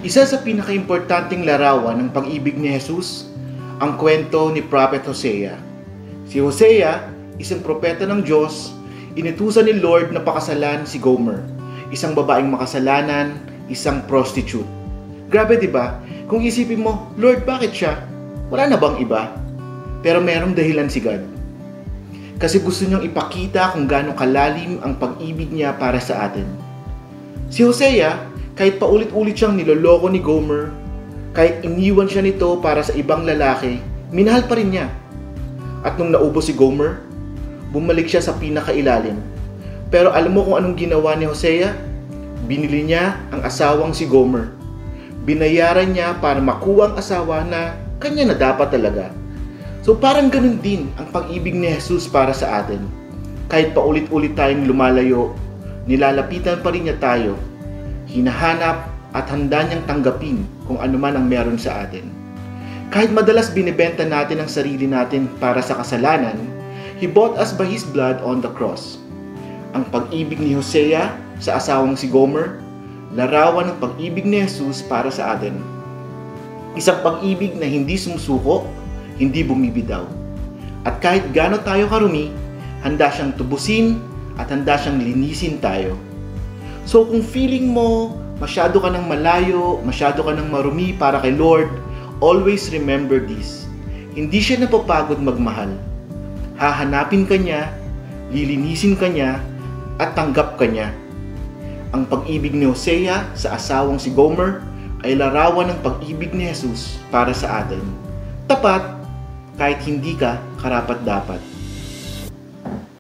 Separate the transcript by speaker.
Speaker 1: Isa sa pinakaimportanteng larawan ng pag-ibig ni Jesus, ang kwento ni Prophet Hosea. Si Hosea, isang propeta ng Diyos, inutusan ni Lord na pakasalan si Gomer, isang babaeng makasalanan, isang prostitute. Grabe, di ba? Kung isipin mo, Lord, bakit siya? Wala na bang iba? Pero merong dahilan si God. Kasi gusto niyang ipakita kung gaano kalalim ang pag-ibig niya para sa atin. Si Hosea, kahit paulit-ulit siyang niloloko ni Gomer, kahit iniwan siya nito para sa ibang lalaki, minahal pa rin niya. At nung naubos si Gomer, bumalik siya sa pinakailalim. Pero alam mo kung anong ginawa ni Hosea? Binili niya ang asawang si Gomer. Binayaran niya para makuha ang asawa na kanya na dapat talaga. So parang ganun din ang pag-ibig ni Jesus para sa atin. Kahit paulit-ulit tayong lumalayo, nilalapitan pa rin niya tayo. Hinahanap at handa niyang tanggapin kung ano man ang meron sa atin. Kahit madalas binibenta natin ang sarili natin para sa kasalanan, He bought us by His blood on the cross. Ang pag-ibig ni Hosea sa asawang si Gomer, larawan ng pag-ibig ni Jesus para sa atin. Isang pag-ibig na hindi sumusuko, hindi bumibitaw. At kahit gaano tayo karumi, handa siyang tubusin at handa siyang linisin tayo. So kung feeling mo, masyado ka ng malayo, masyado ka ng marumi para kay Lord, always remember this. Hindi siya napapagod magmahal. Hahanapin ka niya, lilinisin ka niya, at tanggap ka niya. Ang pag-ibig ni Hosea sa asawang si Gomer ay larawan ng pag-ibig ni Jesus para sa atin. Tapat, kahit hindi ka karapat-dapat.